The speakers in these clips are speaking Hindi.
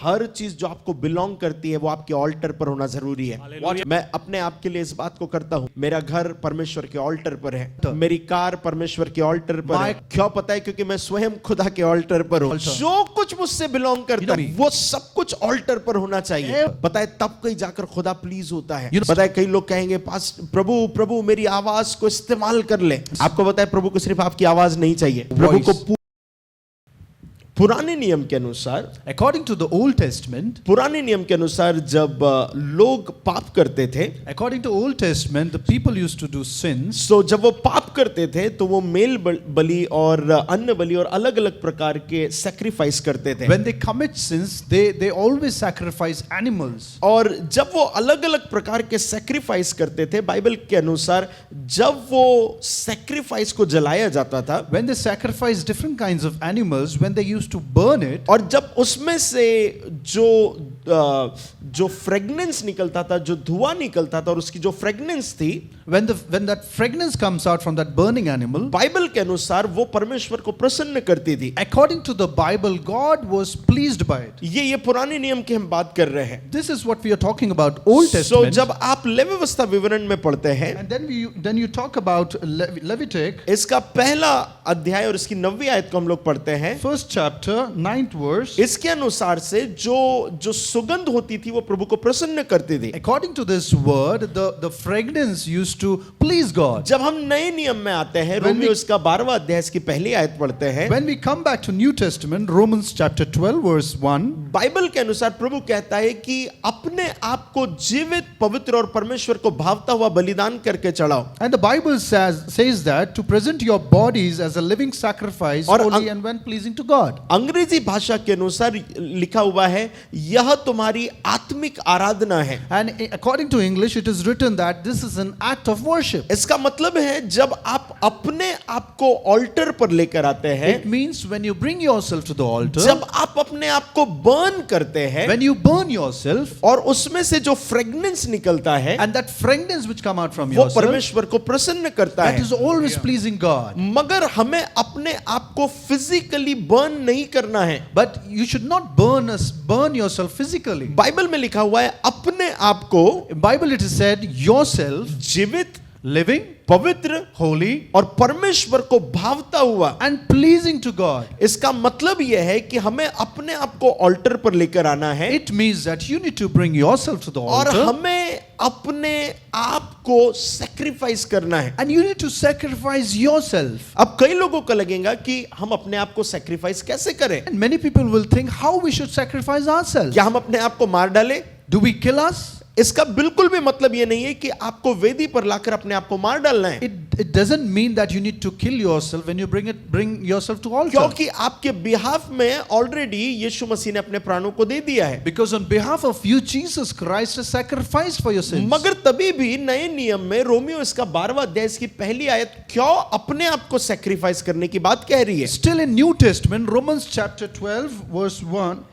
हर चीज जो आपको बिलोंग करती है वो आपके ऑल्टर पर होना जरूरी है। मैं अपने आप के लिए इस बात को करता हूँ, मेरा घर परमेश्वर के ऑल्टर पर है, मेरी कार परमेश्वर के ऑल्टर पर है। क्यों पता है? क्योंकि मैं स्वयं खुदा के ऑल्टर पर हूँ। जो कुछ मुझसे बिलोंग करता है वो सब कुछ ऑल्टर पर होना चाहिए। पता है तब कहीं जाकर खुदा प्लीज होता है। पता है कई लोग कहेंगे पास प्रभु प्रभु मेरी आवाज को इस्तेमाल कर ले। आपको पता है प्रभु को सिर्फ आपकी आवाज नहीं चाहिए, प्रभु को पुराने नियम के अनुसार, according to the Old Testament, पुराने नियम के अनुसार जब लोग पाप करते थे, according to Old Testament, the people used to do sins. So जब वो पाप करते थे तो वो मेल बलि और अन्न बलि और अलग अलग प्रकार के सैक्रिफाइस करते थे। When they commit sins, they always sacrifice animals. और जब वो अलग अलग प्रकार के सैक्रिफाइस करते थे, बाइबल के अनुसार जब वो सैक्रिफाइस को जलाया जाता था, when they sacrifice different kinds of animals, when they used to burn it, और जब उसमें से जो फ्रेगनेंस निकलता था, जो धुआं निकलता था और उसकी जो फ्रेगनेंस थी, when that fragrance comes out from that burning animal, Bible के अनुसार वो परमेश्वर को प्रसन्न करती थी। according to the Bible, God was pleased by it. ये पुराने नियम की हम बात कर रहे हैं। This is what we are talking about, Old Testament. So जब आप लेवी व्यवस्था विवरण में पढ़ते हैं, and then you talk about Leviticus, इसका पहला अध्याय और इसकी 9वीं आयत को हम लोग पढ़ते हैं। first chapter 9th verse, इसके अनुसार से जो सुगंध होती थी वो प्रभु को प्रसन्न करती थी। according to this word, the fragrance used to please God. जब हम नए नियम में आते हैं, रोमियो इसका 12वां अध्याय इसकी पहली आयत पढ़ते हैं, when we come back to New Testament, Romans chapter 12 verse 1, Bible के अनुसार प्रभु कहता है कि अपने आप को जीवित, पवित्र और परमेश्वर को भावता हुआ बलिदान करके चढ़ाओ। and the Bible says that to present your bodies as a living sacrifice, holy and when pleasing to God. अंग्रेजी भाषा के अनुसार लिखा हुआ है यह तुम्हारी आत्मिक आराधना है। And according to English, it is written that this is an act of worship. इसका मतलब है जब आप अपने आप को ऑल्टर पर लेकर आते हैं, It means when you bring yourself to the altar, जब आप अपने आप को बर्न करते हैं, when you burn yourself, और उसमें से जो फ्रेगनेंस निकलता है, and that fragrance which come out from वो yourself, परमेश्वर को प्रसन्न करता that है। is always pleasing God. मगर हमें अपने आप को फिजिकली बर्न नहीं करना है। But you should not burn yourself physically. Bible में लिखा हुआ है अपने आप को In Bible it is said yourself जीवित, living, पवित्र, holy और परमेश्वर को भावता हुआ। and pleasing to God. इसका मतलब यह है कि हमें अपने आप को ऑल्टर पर लेकर आना है, It means that you need to bring yourself to the और altar, हमें अपने आप को सैक्रिफाइस करना है। and you need to sacrifice yourself. अब कई लोगों को लगेगा कि हम अपने आप को सैक्रिफाइस कैसे करें? And many people will think how we should sacrifice ourselves. क्या हम अपने आप को मार डालें? Do we kill us? इसका बिल्कुल भी मतलब ये नहीं है कि आपको वेदी पर लाकर अपने आप को मार डालना है, It doesn't mean that you need to kill yourself when you bring yourself to altar. क्योंकि आपके बिहाफ में ऑलरेडी यीशु मसीह ने अपने प्राणों को दे दिया है। Because on behalf of you, Jesus Christ has sacrificed for your sins. मगर तभी भी नए नियम में रोमियो इसका 12वां अध्याय इसकी पहली आयत क्यों अपने आप को सैक्रिफाइस करने की बात कह रही है? Still in New Testament, Romans chapter 12 verse 1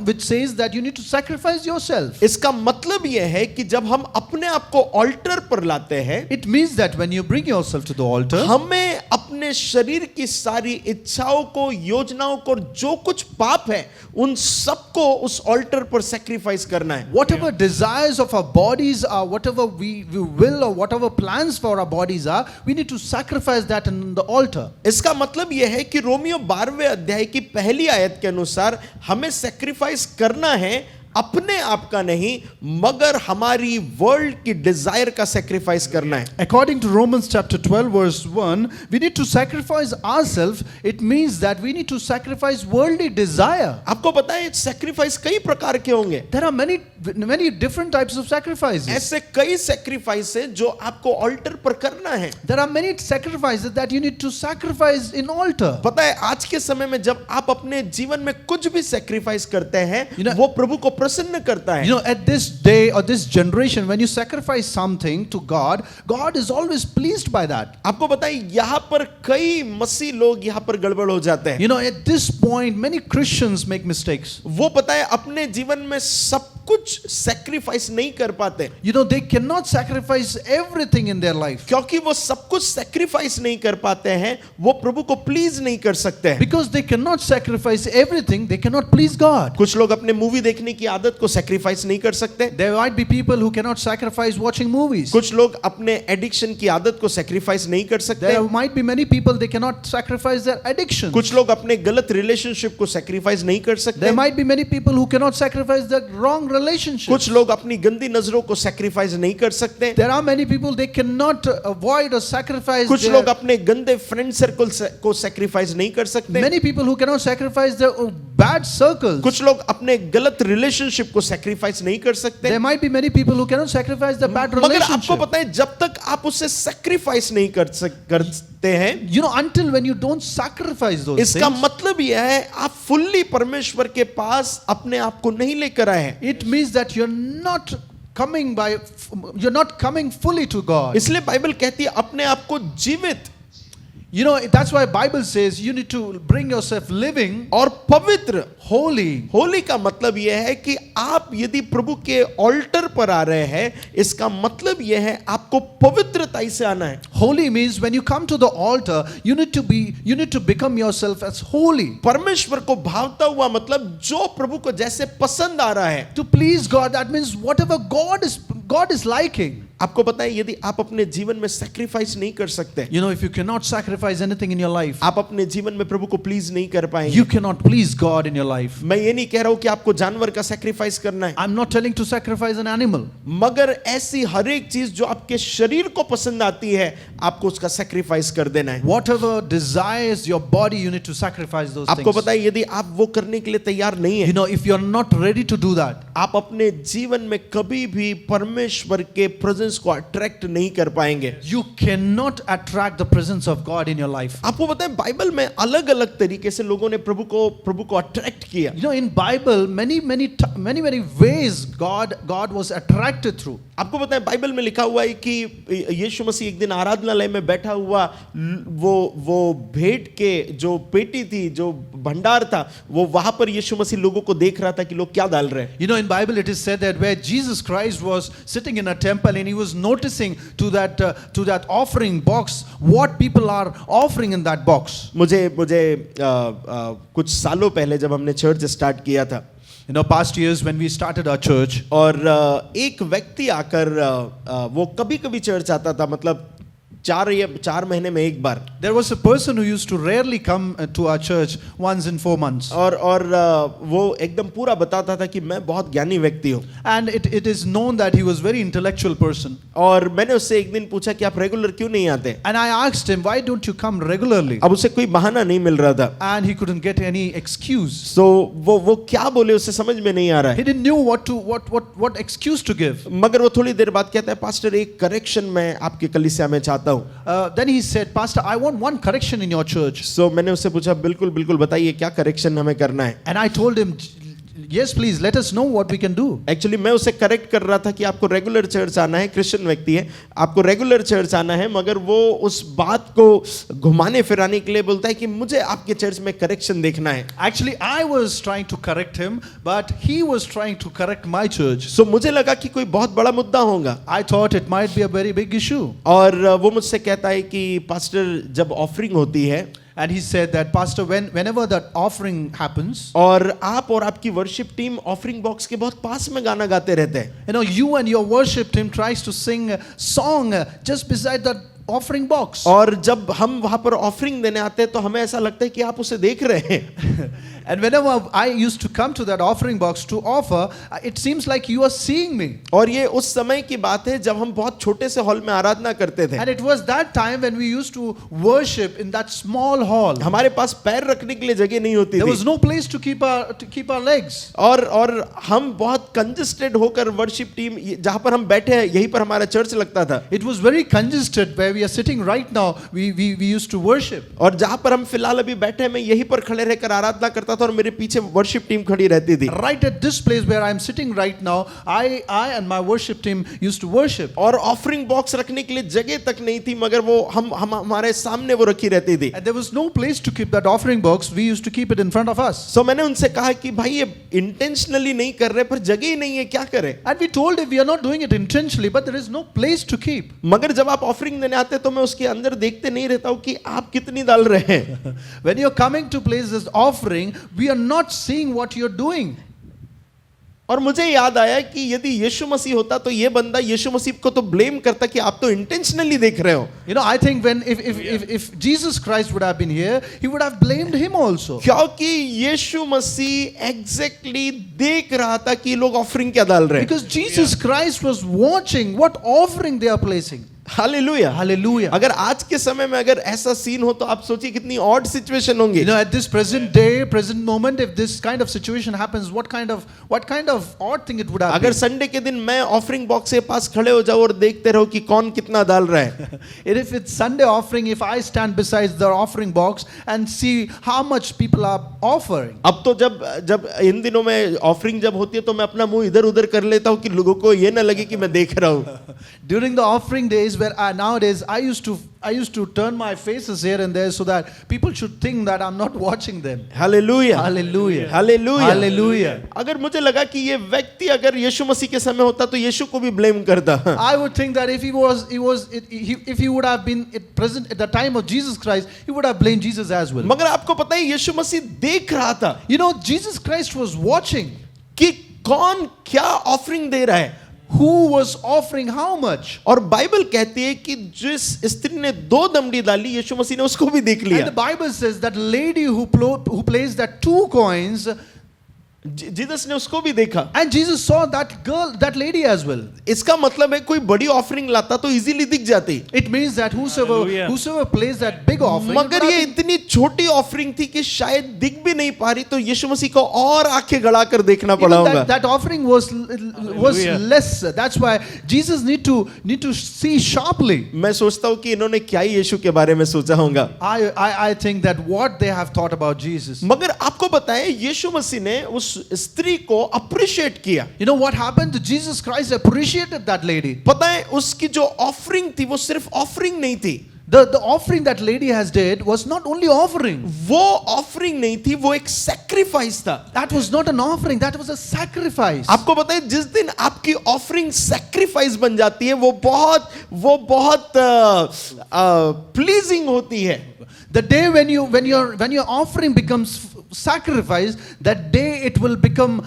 which says that you need to sacrifice yourself. इसका मतलब यह है कि जब हम अपने आप को ऑल्टर पर लाते हैं, It means that when you bring yourself to the altar, हमें अपने शरीर की सारी इच्छाओं को, योजनाओं को, जो कुछ पाप है उन सबको उस ऑल्टर पर सैक्रिफाइस करना है। whatever desires of our bodies are, whatever we will or whatever plans for our bodies are, we need to sacrifice that on the altar. इसका मतलब यह है कि रोमियो 12वें अध्याय की पहली आयत के अनुसार हमें सैक्रिफाइस करना है अपने आप का नहीं, मगर हमारी वर्ल्ड की डिजायर का सैक्रिफाइस करना है। According to Romans chapter 12 verse 1, we need to sacrifice ourselves. It means that we need to sacrifice worldly desire. आपको पता है सैक्रिफाइस कई प्रकार के होंगे। There are many different types of sacrifices. ऐसे कई सैक्रिफाइस है जो आपको ऑल्टर पर करना है। There are many sacrifices that you need to sacrifice in altar. पता है आज के समय में जब आप अपने जीवन में कुछ भी सैक्रिफाइस करते हैं, वो प्रभु को प्रसन्न करता है। You know, at this day or this generation, when you sacrifice something to God, God is always pleased by that. आपको पता है यहाँ पर कई मसीह लोग यहाँ पर गड़बड़ हो जाते हैं। You know, at this point, many Christians make mistakes. वो पता है अपने जीवन में सब कुछ सैक्रिफाइस नहीं कर पाते, You know, they cannot sacrifice everything in their life. क्योंकि वो सब कुछ सैक्रिफाइस नहीं कर पाते हैं, वो प्रभु को प्लीज नहीं कर सकते हैं। Because they cannot sacrifice everything, they cannot please God. कुछ लोग अपने मूवी देखने की आदत को सैक्रिफाइस नहीं कर सकते। There might be people who cannot sacrifice watching movies. कुछ लोग अपने एडिक्शन की आदत को सैक्रिफाइस नहीं कर सकते। There might be many people, they cannot sacrifice their addiction. कुछ लोग अपने गलत रिलेशनशिप को सैक्रिफाइस नहीं कर सकते। There might be many people who cannot sacrifice their wrong relationship. कुछ लोग अपनी गंदी नजरों को सैक्रिफाइस नहीं कर सकते। There are many people, they cannot avoid or sacrifice कुछ their, लोग अपने गंदे फ्रेंड सर्कल को सैक्रिफाइस नहीं कर सकते। many people who cannot sacrifice their bad circles. कुछ लोग अपने गलत रिलेशनशिप को सैक्रिफाइस नहीं कर सकते। There might be many people who cannot sacrifice their bad मगर आपको relationship. पता है जब तक आप उसे सैक्रिफाइस नहीं करते हैं, You know, until when you don't sacrifice those इसका things, मतलब यह है आप फुल्ली परमेश्वर के पास अपने आप को नहीं लेकर आए हैं। it means that you're not coming fully to God. इसलिए बाइबल कहती है अपने आप को जीवित You know, that's why Bible says you need to bring yourself living, और पवित्र। holy. होली का मतलब यह है कि आप यदि प्रभु के ऑल्टर पर आ रहे हैं, इसका मतलब यह है आपको पवित्रता से आना है। Holy means when you come to the altar, you need to become yourself as holy. परमेश्वर को भावता हुआ मतलब जो प्रभु को जैसे पसंद आ रहा है। To please God, that means whatever God is liking. आपको पता है यदि आप अपने जीवन में सैक्रिफाइस नहीं कर सकते, You know, if you cannot sacrifice anything in your life, आप अपने जीवन में प्रभु को प्लीज नहीं कर पाएंगे। you cannot please God in your life. मैं ये नहीं कह रहा हूं कि आपको जानवर का सैक्रिफाइस करना है, I'm not telling to sacrifice an animal. मगर ऐसी हर एक चीज जो आपके शरीर को पसंद आती है, आपको उसका सैक्रिफाइस कर देना है। Whatever desires your body, you need to sacrifice those आपको things. पता है यदि आप वो करने के लिए तैयार नहीं You है, know, if you're not ready to do that, आप अपने जीवन में कभी भी परमेश्वर के प्रेजेंस को अट्रैक्ट नहीं कर पाएंगे। you cannot attract the presence of God in your life. आपको पता है बाइबल में अलग अलग तरीके से लोगों ने प्रभु को अट्रैक्ट किया। You know, in Bible, many ways God was attracted through. आपको पता है बाइबल में लिखा हुआ है कि यीशु मसीह एक दिन आराधनालय में बैठा हुआ, वो भेंट के जो पेटी थी, जो भंडार था, वो वहां पर यीशु मसीह लोगों को देख रहा था कि लोग क्या डाल रहे हैं। You know, in Bible it is said that where Jesus Christ was sitting in a temple and he was noticing to that offering box what people are offering in that box. मुझे कुछ सालों पहले जब हमने चर्च स्टार्ट किया था, You know, past years when we started our church, और एक व्यक्ति आकर वो कभी कभी चर्च आता था, मतलब 4 महीने में एक बार। there was a person who used to rarely come to our church once in 4 months. और वो एकदम पूरा बताता था कि मैं बहुत ज्ञानी व्यक्ति हूँ। And it is known that he was very intellectual person. और मैंने उससे एक दिन पूछा कि आप रेगुलर क्यों नहीं आते? And I asked him, why don't you come regularly? अब उसे कोई बहाना नहीं मिल रहा था। And he couldn't get any excuse. So वो क्या बोले उसे समझ में नहीं आ रहा He है। didn't know what excuse to give. मगर वो थोड़ी देर बाद कहता है, पास्टर एक करेक्शन मैं आपके कलीसिया में चाहता हूँ। Then he said, Pastor, I want one correction in your church. So मैंने उससे पूछा, बिल्कुल बताइए क्या करेक्शन हमें करना है। And I told him, yes, please, let us know what we can do. Actually मैं उसे करेक्ट कर रहा था कि आपको रेगुलर चर्च आना है, क्रिश्चियन व्यक्ति है, आपको रेगुलर चर्च आना है, मगर वो उस बात को घुमाने फिराने के लिए बोलता है कि मुझे आपके चर्च में करेक्शन देखना है। Actually, I was trying to correct him, but he was trying to correct my church. So मुझे लगा कि कोई बहुत बड़ा मुद्दा होगा, I thought it might be a very big issue. और वो मुझसे कहता है कि पास्टर जब ऑफरिंग होती है, And he said that, Pastor, whenever that offering happens, और आप और आपकी वर्शिप टीम ऑफरिंग बॉक्स के बहुत पास में गाना गाते रहते हैं, you know, you and your worship team tries to sing a song just beside that offering box. और जब हम वहां पर ऑफरिंग देने आते हैं तो हमें ऐसा लगता है कि आप उसे देख रहे हैं। And whenever I used to come to that offering box to offer, it seems like you are seeing me. और ये उस समय की बात है जब हम बहुत छोटे से हॉल में आराधना करते थे। And it was that time when we used to worship in that small hall. हमारे पास पैर रखने के लिए जगह नहीं होती There थी, was no place to keep our legs. और हम बहुत कंजेस्टेड होकर वर्शिप टीम जहां पर हम बैठे हैं यहीं पर हमारा चर्च लगता था। It was very congested where we are sitting right now. We used to worship. और जहां पर हम फिलहाल अभी बैठे हैं, मैं यहीं पर खड़े रहकर आराधना करता था और मेरे पीछे वर्शिप टीम खड़ी रहती थी। Right at this place where I'm sitting right now, I and my worship team used to worship. और ऑफरिंग बॉक्स रखने के लिए जगह तक नहीं थी, मगर वो हम हमारे सामने वो रखी रहती थी। And there was no place to keep that offering box. We used to keep it in front of us. सो मैंने उनसे कहा कि भाई ये इंटेंशनली नहीं कर रहे, पर जगह ही नहीं है, क्या करें? And we told him we are not doing it intentionally, but there is no place to keep. मगर जब आप ऑफरिंग देने आते तो मैं उसके अंदर देखते नहीं रहता हूँ कि आप कितनी डाल रहे हैं। When you're coming to place this offering, we are not seeing what you're doing. और मुझे याद आया कि यदि यीशु मसीह होता तो ये बंदा यीशु मसीह को तो ब्लेम करता कि आप तो इंटेंशनली देख रहे हो। You know, I think when if Jesus Christ would have been here, he would have blamed him also. क्योंकि यीशु मसीह एग्जैक्टली देख रहा था कि लोग ऑफरिंग क्या डाल रहे हैं। Because Jesus Christ was watching what offering they are placing. Hallelujah, Hallelujah. अगर आज के समय में अगर ऐसा सीन हो तो आप सोचिए कितनी ऑड सिचुएशन होंगी। You know, at this present day, present moment, if this kind of situation happens, what kind of odd thing it would have अगर been. संडे के दिन मैं ऑफरिंग बॉक्स के पास खड़े हो जाऊं और देखते रहो कि कौन कितना डाल रहा है। And if it's Sunday offering, if I stand beside the offering box and see how much people are offering. अब तो जब इन दिनों में ऑफरिंग जब होती है तो मैं अपना मुंह इधर उधर कर लेता हूं कि लोगों को ये ना लगे कि मैं देख रहा हूं। During the offering days, where nowadays I used to turn my faces here and there so that people should think that I'm not watching them. Hallelujah, Hallelujah. Hallelujah, Hallelujah. अगर मुझे लगा कि ये व्यक्ति अगर यीशु मसीह के समय होता तो यीशु को भी ब्लेम करता। I would think that if he would have been present at the time of Jesus Christ, he would have blamed Jesus as well. मगर आपको पता है यीशु मसीह देख रहा था You know, Jesus Christ was watching कि कौन क्या ऑफरिंग दे रहा है, who was offering how much. और बाइबल कहती है कि जिस स्त्री ने 2 दमड़ी डाली यीशु मसीह ने उसको भी देख And लिया। the Bible says that lady who placed that 2 coins, Jesus ने उसको भी देखा। and Jesus saw that lady as well. इसका मतलब है कोई बड़ी ऑफरिंग लाता तो इजीली दिख जाती, It means that whosoever placed that big offering, मगर ये इतनी छोटी ऑफरिंग थी कि शायद दिख भी नहीं पा रही, तो यीशु मसीह को और आंखें गड़ा कर देखना पड़ा even होगा। that offering was less. That's why Jesus need to see sharply. मैं सोचता हूँ कि इन्होंने क्या ही यीशु के बारे में सोचा होगा। I think that what they have thought about Jesus. मगर आपको बताएं यीशु मसीह ने उस स्त्री को अप्रिशिएट किया। You know what happened to Jesus Christ? Appreciated that lady. पता है उसकी जो ऑफरिंग थी वो सिर्फ ऑफरिंग नहीं थी। The offering that lady has did was not only offering. वो ऑफरिंग नहीं थी, वो एक सैक्रिफाइस था। That was not an offering, that was a sacrifice. आपको पता है जिस दिन आपकी ऑफरिंग सैक्रिफाइस बन जाती है वो बहुत प्लीजिंग होती है। The day when your offering becomes sacrifice, that day it will become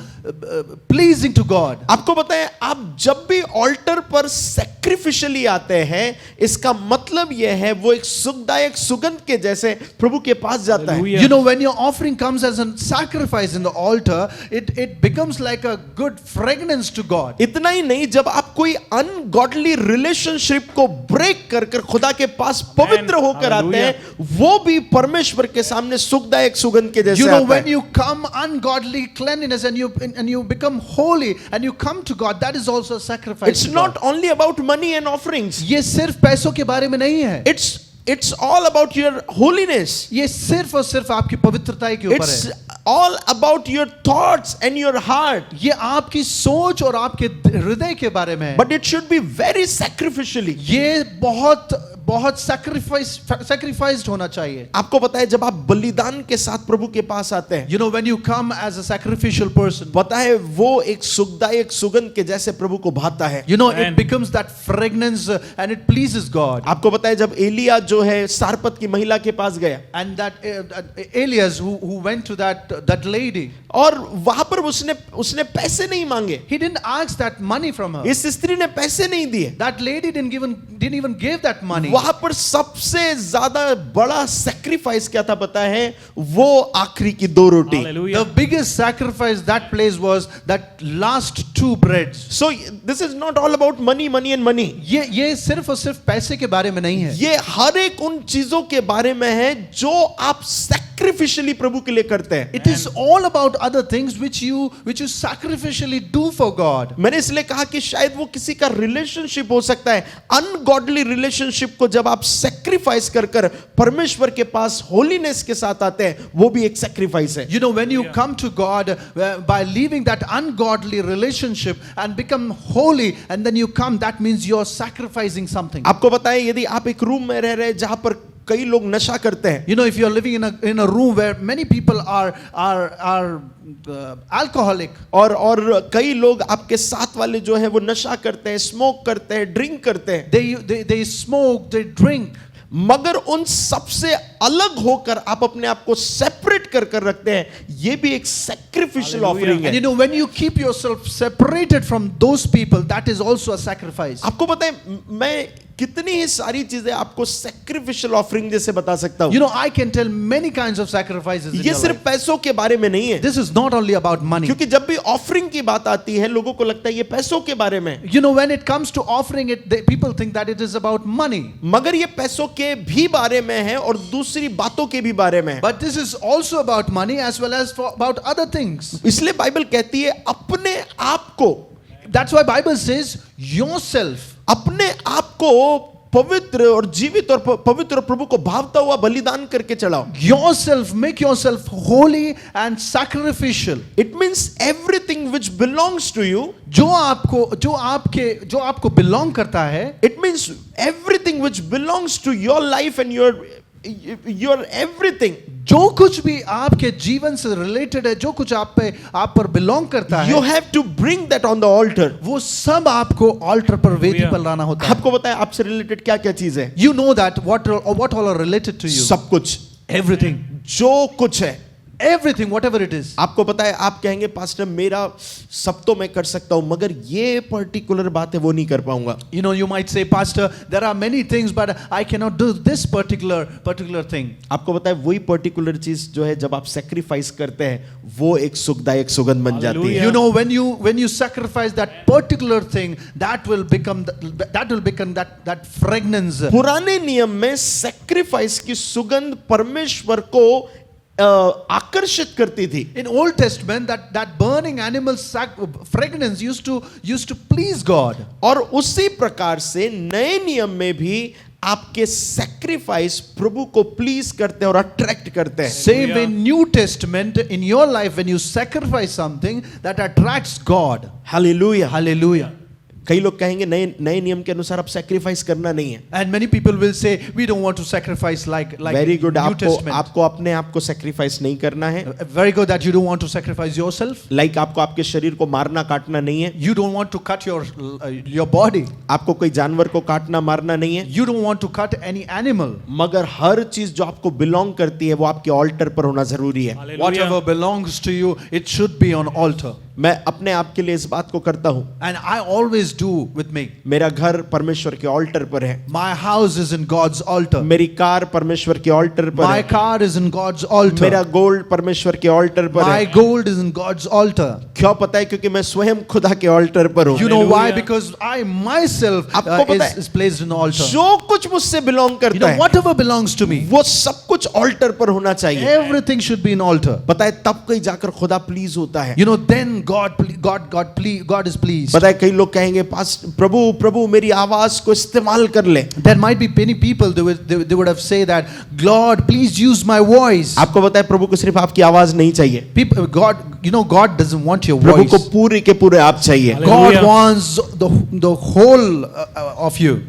pleasing to God. आपको पता है आप जब भी ऑल्टर पर सैक्रिफिशियली आते हैं, इसका मतलब यह है वो एक सुखदायक सुगंध के जैसे प्रभु के पास जाता है। You know, when your offering comes as a sacrifice in the altar, it becomes like a good fragrance to God. इतना ही नहीं, जब आप कोई अनगॉडली रिलेशनशिप को ब्रेक कर खुदा के पास पवित्र होकर आते हैं, वो भी परमेश्वर के सामने सुखदायक सुगंध के जैसे You know, आता when है। you come ungodly cleanliness and you become holy and you come to God, that is also a sacrifice. It's to not God. only about money and offerings. ये सिर्फ पैसों के बारे में नहीं है. It's all about your holiness. ये सिर्फ और सिर्फ आपकी पवित्रता के ऊपर It's है. all about your thoughts and your heart. ये आपकी सोच और आपके हृदय के बारे में है. But it should be very sacrificially. ये बहुत sacrificed होना चाहिए. आपको पता है जब आप बलिदान के साथ प्रभु के पास आते हैं, You know, when you come as a sacrificial person, पता है वो एक सुखदायक सुगंध के जैसे प्रभु को भाता है। you know, it becomes that fragrance and it pleases God. आपको पता है जब एलिया जो है सारपत की महिला के पास गया, And that Elias who went to that lady, और वहां पर उसने पैसे नहीं मांगे, he didn't ask that money from her. इस स्त्री ने पैसे नहीं दिए। That lady didn't even give that money. वहां पर सबसे ज्यादा बड़ा सैक्रिफाइस क्या था पता है? वो आखिरी की 2 रोटी। The biggest sacrifice that place was that last 2 breads. So this is not all about money and money. ये सिर्फ और सिर्फ पैसे के बारे में नहीं है. ये हर एक उन चीजों के बारे में है जो आप सैक्रिफिशियली प्रभु के लिए करते हैं। It is all about other things which you sacrificially do for God. मैंने इसलिए कहा कि शायद वो किसी का रिलेशनशिप हो सकता है, अनगॉडली रिलेशनशिप को जब आप सैक्रिफाइस कर कर परमेश्वर के पास होलीनेस के साथ आते हैं, वो भी एक सैक्रिफाइस है। You know, when you come to God by leaving that ungodly relationship and become holy, and then you come, that means you're sacrificing something. आपको बताएं, यदि आप एक रूम में रह रहे हैं जहां पर कई लोग नशा करते हैं, You know, if you're living in a room where many people are alcoholic, और कई लोग आपके साथ वाले जो है वो नशा करते हैं, स्मोक करते हैं, ड्रिंक करते हैं, they smoke, they drink, मगर उन सबसे अलग होकर आप अपने आप को सेपरेट कर कर रखते हैं, ये भी एक सैक्रिफिशियल ऑफरिंग and है। you know, when you keep yourself separated from those people, that is also a sacrifice. आपको पता है, मैं कितनी ही सारी चीजें आपको सैक्रिफिशियल ऑफरिंग जैसे बता सकता हूं। You know, I can tell many kinds of sacrifices in ये your सिर्फ life. पैसों के बारे में नहीं है, This is not only about money. क्योंकि जब भी ऑफरिंग की बात आती है लोगों को लगता है ये पैसों के बारे में, You know, when it comes to offering it, people think that it is about money. मगर ये पैसों के भी बारे में है और दूसरी बातों के भी बारे में है। But this is also about money as well as about other things. इसलिए बाइबल कहती है अपने आप को, That's why Bible says yourself. अपने आप को पवित्र और जीवित और पवित्र और प्रभु को भावता हुआ बलिदान करके चढ़ाओ। Yourself, make yourself holy and sacrificial. It means everything which belongs to you, जो आपको belong करता है, it means everything which belongs to your life and your everything, जो कुछ भी आपके जीवन से रिलेटेड है, जो कुछ आप पर बिलोंग करता you है, have to bring that on the altar। वो सब आपको ऑल्टर पर वेदी पर लाना होता है. आपको बताएं आपसे रिलेटेड क्या क्या चीज है? You know that what all are related to you. सब कुछ, Everything. जो कुछ है, Everything, whatever it is. आपको पता है, आप कहेंगे पास्टर मेरा सब तो मैं कर सकता हूं मगर ये पर्टिकुलर बात है वो नहीं कर पाऊंगा। You know, you might say, Pastor, there are many things, but I cannot do this particular thing. आपको पता है वही पर्टिकुलर चीज जो है जब आप सेक्रीफाइस करते हैं वो एक सुखदायक सुगंध बन जाती है। You know, when you sacrifice that particular thing, that will become that fragrance. पुराने नियम में सेक्रीफाइस की सुगंध परमेश्वर को आकर्षित करती थी। In Old Testament, that burning animal fragrance used to please God. और उसी प्रकार से नए नियम में भी आपके सैक्रिफाइस प्रभु को प्लीज करते हैं और अट्रैक्ट करते हैं। Same way, New Testament, in your life, when you sacrifice something, that attracts God. Hallelujah. Hallelujah. कई लोग कहेंगे नए नियम के अनुसार अब सैक्रिफाइस करना नहीं है। And many people will say, we don't want to sacrifice like very good, New Testament. आपको अपने आप को सैक्रिफाइस नहीं करना है। Very good that you don't want to sacrifice yourself. Like आपको आपके शरीर को मारना काटना नहीं है। You don't want to cut your body. आपको कोई जानवर को काटना मारना नहीं है। You don't want to cut any animal. मगर हर चीज जो आपको बिलोंग करती है वो आपके ऑल्टर पर होना जरूरी है। Whatever belongs to you, it should be on altar. मैं अपने आप के लिए इस बात को करता हूं। And I always do with me. मेरा घर परमेश्वर के ऑल्टर पर है। My house is in God's altar. मेरी कार परमेश्वर के ऑल्टर पर My है। car is in God's altar. मेरा गोल्ड परमेश्वर के ऑल्टर पर My है। gold is in God's altar. क्यों पता है? क्योंकि मैं स्वयं खुदा के ऑल्टर पर हूं। You know why? Because I myself आपको पता है, is placed in the altar. जो कुछ मुझसे बिलोंग You करता know, है whatever belongs to me, वो सब कुछ ऑल्टर पर होना चाहिए। everything should be in altar. पता है तब कहीं जाकर खुदा प्लीज होता है। You know, then God is pleased. पता है कई लोग कहेंगे प्रभु मेरी आवाज को इस्तेमाल कर ले। There might be many people they would have said that, Lord, please use my voice. आपको पता है प्रभु को सिर्फ आपकी आवाज नहीं चाहिए। People, God doesn't want your प्रभु को voice. पूरे के पूरे आप चाहिए। God wants the whole of you.